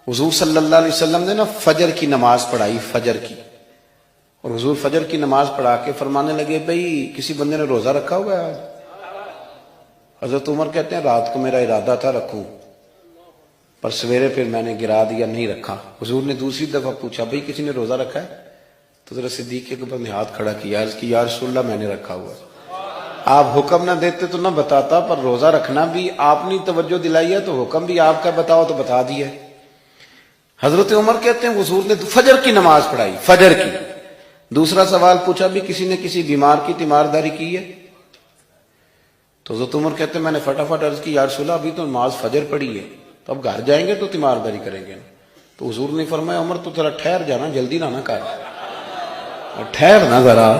حضور صلی اللہ علیہ وسلم نے نا فجر کی نماز پڑھائی، فجر کی، اور حضور فجر کی نماز پڑھا کے فرمانے لگے بھئی کسی بندے نے روزہ رکھا ہوا ہے آج؟ حضرت عمر کہتے ہیں رات کو میرا ارادہ تھا رکھوں، پر سویرے پھر میں نے گرا دیا، نہیں رکھا۔ حضور نے دوسری دفعہ پوچھا بھئی کسی نے روزہ رکھا ہے؟ تو حضرت صدیق اکبر نے ہاتھ کھڑا کیا، عرض کی یا رسول اللہ میں نے رکھا ہوا ہے۔ آپ حکم نہ دیتے تو نہ بتاتا، پر روزہ رکھنا بھی آپ نے توجہ دلائی ہے تو حکم بھی آپ کا بتاؤ تو بتا دیا۔ حضرت عمر کہتے ہیں حضور نے فجر کی نماز پڑھائی، فجر کی۔ دوسرا سوال پوچھا بھی کسی نے کسی بیمار کی تیمارداری کی ہے؟ تو حضرت عمر کہتے ہیں میں نے فٹافٹ عرض کی یا رسول اللہ ابھی تو نماز فجر پڑھی ہے، تو اب گھر جائیں گے تو تیمارداری کریں گے۔ تو حضور نے فرمایا عمر تو ذرا ٹھہر جانا، جلدی نہ کر، ٹھہر نہ ذرا،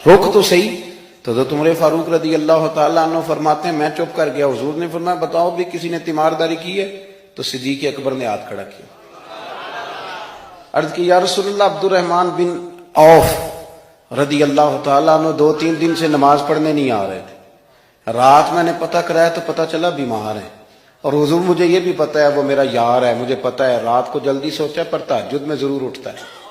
رک تو صحیح۔ تو حضرت عمر فاروق رضی اللہ تعالیٰ عنہ فرماتے ہیں میں چپ کر گیا۔ حضور نے فرمایا بتاؤ بھی کسی نے تیمارداری کی ہے؟ تو صدیق اکبر نے ہاتھ کھڑا کیا، عرض کی یا رسول اللہ عبد الرحمن بن عوف رضی اللہ تعالیٰ عنہ 2-3 دن سے نماز پڑھنے نہیں آ رہے تھے، رات میں نے پتہ کرایا تو پتہ چلا بیمار ہیں، اور حضور مجھے یہ بھی پتہ ہے وہ میرا یار ہے، مجھے پتہ ہے رات کو جلدی سوتا ہے پر تہجد میں ضرور اٹھتا ہے۔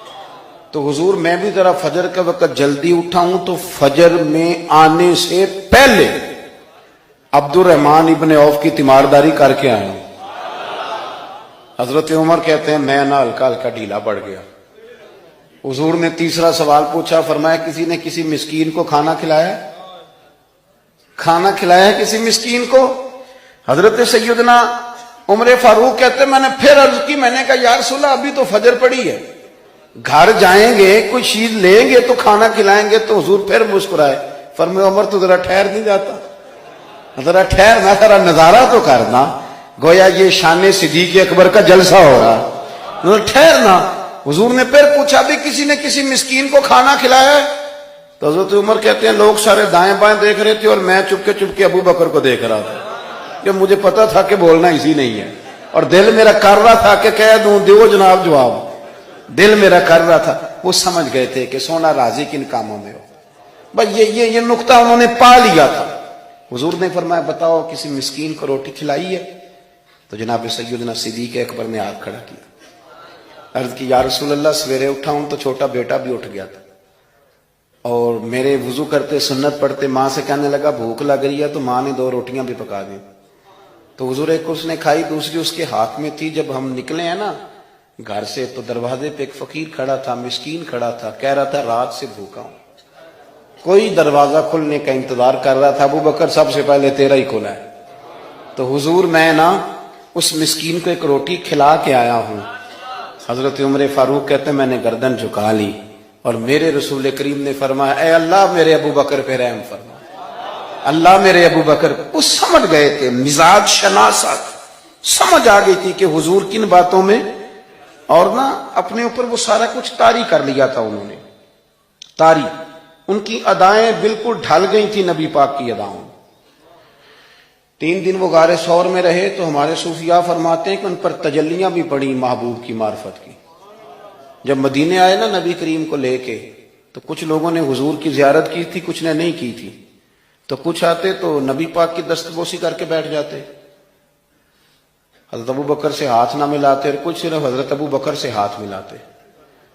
تو حضور میں بھی ذرا فجر کے وقت جلدی اٹھا ہوں تو فجر میں آنے سے پہلے عبد الرحمن ابن عوف کی تیمارداری کر کے آیا ہوں۔ حضرت عمر کہتے ہیں میں نہ ہلکا ہلکا ڈھیلا پڑ گیا۔ حضور نے تیسرا سوال پوچھا، فرمایا کسی نے کسی مسکین کو کھانا کھلایا ہے؟ کھانا کھلایا ہے کسی مسکین کو؟ حضرت سیدنا عمر فاروق کہتے ہیں میں نے پھر عرض کی، میں نے کہا یا رسول اللہ ابھی تو فجر پڑی ہے، گھر جائیں گے کوئی چیز لیں گے تو کھانا کھلائیں گے۔ تو حضور پھر مسکرائے، فرمایا عمر تو ذرا ٹھہر نہیں جاتا، ذرا ٹھہرنا، ذرا نظارہ تو کرنا، گویا یہ شان صدیق اکبر کا جلسہ ہو رہا، ٹھہرنا۔ حضور نے پھر پوچھا بھی کسی نے کسی مسکین کو کھانا کھلایا ہے؟ تو حضرت عمر کہتے ہیں لوگ سارے دائیں بائیں دیکھ رہے تھے اور میں چپ کے ابو بکر کو دیکھ رہا تھا، کہ مجھے پتا تھا کہ بولنا اسی نہیں ہے، اور دل میرا کر رہا تھا کہ کہہ دوں دیو جناب جواب، دل میرا کر رہا تھا۔ وہ سمجھ گئے تھے کہ سونا راضی کن کاموں میں ہو، بس یہ نقطہ انہوں نے پا لیا تھا۔ حضور نے فرمایا بتاؤ کسی مسکین کو روٹی کھلائی ہے؟ تو جناب سیدنا صدیق اکبر نے ہاتھ کھڑا کیا، عرض کی یا رسول اللہ سویرے اٹھا ہوں تو چھوٹا بیٹا بھی اٹھ گیا تھا، اور میرے وضو کرتے سنت پڑھتے ماں سے کہنے لگا بھوک لگ رہی ہے، تو ماں نے 2 روٹیاں بھی پکا دی۔ تو حضور ایک اس نے کھائی، دوسری اس کے ہاتھ میں تھی۔ جب ہم نکلے ہیں نا گھر سے تو دروازے پہ ایک فقیر کھڑا تھا، مسکین کھڑا تھا، کہہ رہا تھا رات سے بھوکا ہوں، کوئی دروازہ کھلنے کا انتظار کر رہا تھا، ابو بکر سب سے پہلے تیرا ہی کھلا ہے۔ تو حضور میں نا اس مسکین کو ایک روٹی کھلا کے آیا ہوں۔ حضرت عمر فاروق کہتے ہیں میں نے گردن جھکا لی، اور میرے رسول کریم نے فرمایا اے اللہ میرے ابو بکر پہ رحم فرما، اللہ میرے ابو بکر۔ وہ سمجھ گئے تھے، مزاج شناست سمجھ آ گئی تھی کہ حضور کن باتوں میں، اور نا اپنے اوپر وہ سارا کچھ طاری کر لیا تھا انہوں نے، طاری، ان کی ادائیں بالکل ڈھل گئی تھی نبی پاک کی اداؤں۔ 3 دن وہ غار ثور میں رہے تو ہمارے صوفیاء فرماتے ہیں کہ ان پر تجلیاں بھی پڑی محبوب کی معرفت کی۔ جب مدینے آئے نا نبی کریم کو لے کے، تو کچھ لوگوں نے حضور کی زیارت کی تھی، کچھ نے نہیں کی تھی، تو کچھ آتے تو نبی پاک کی دستبوسی کر کے بیٹھ جاتے، حضرت ابو بکر سے ہاتھ نہ ملاتے، اور کچھ صرف حضرت ابو بکر سے ہاتھ ملاتے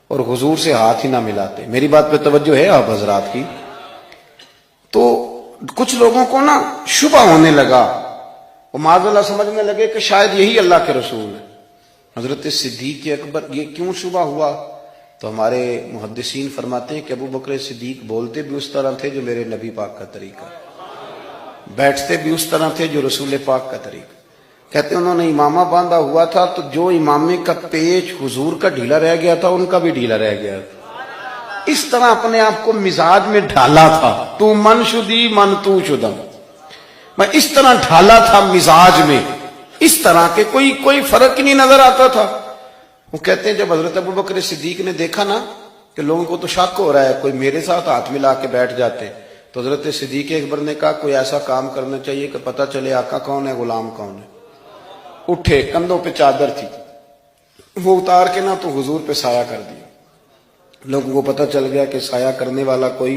اور حضور سے ہاتھ ہی نہ ملاتے۔ میری بات پہ توجہ ہے آپ حضرات کی؟ تو کچھ لوگوں کو نا شبہ ہونے لگا، وہ معاذ اللہ سمجھنے لگے کہ شاید یہی اللہ کے رسول ہے۔ حضرت صدیق اکبر، یہ کیوں شبہ ہوا؟ تو ہمارے محدثین فرماتے ہیں کہ ابو بکر صدیق بولتے بھی اس طرح تھے جو میرے نبی پاک کا طریقہ، بیٹھتے بھی اس طرح تھے جو رسول پاک کا طریقہ۔ کہتے ہیں انہوں نے امامہ باندھا ہوا تھا تو جو امامے کا پیچ حضور کا ڈھیلا رہ گیا تھا ان کا بھی ڈھیلا رہ گیا تھا۔ اس طرح اپنے آپ کو مزاج میں ڈھالا تھا، تو من شدی من تو شدم، میں اس طرح ڈھالا تھا مزاج میں، اس طرح کے کوئی فرق ہی نہیں نظر آتا تھا۔ وہ کہتے ہیں جب حضرت ابو بکر صدیق نے دیکھا نا کہ لوگوں کو تو شک ہو رہا ہے، کوئی میرے ساتھ ہاتھ ملا کے بیٹھ جاتے، تو حضرت صدیق اکبر نے کہا کوئی ایسا کام کرنا چاہیے کہ پتہ چلے آقا کون ہے غلام کون ہے۔ اٹھے، کندھوں پہ چادر تھی، وہ اتار کے نا تو حضور پہ سایہ کر دیا، لوگوں کو پتہ چل گیا کہ سایہ کرنے والا کوئی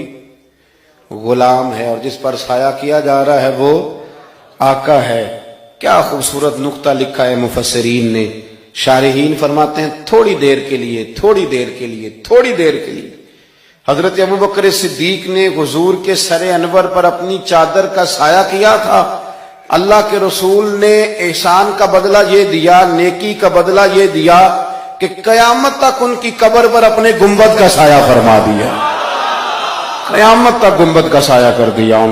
غلام ہے، اور جس پر سایہ کیا جا رہا ہے وہ آقا ہے۔ کیا خوبصورت نقطہ لکھا ہے مفسرین نے شارحین فرماتے ہیں تھوڑی دیر کے لیے، تھوڑی دیر کے لیے، تھوڑی دیر کے لیے حضرت ابوبکر صدیق نے حضور کے سر انور پر اپنی چادر کا سایہ کیا تھا۔ اللہ کے رسول نے احسان کا بدلہ یہ دیا، نیکی کا بدلہ یہ دیا کہ قیامت تک ان کی قبر پر اپنے گنبد کا سایہ فرما دیا، قیامت تک گنبد کا سایہ کر دیا۔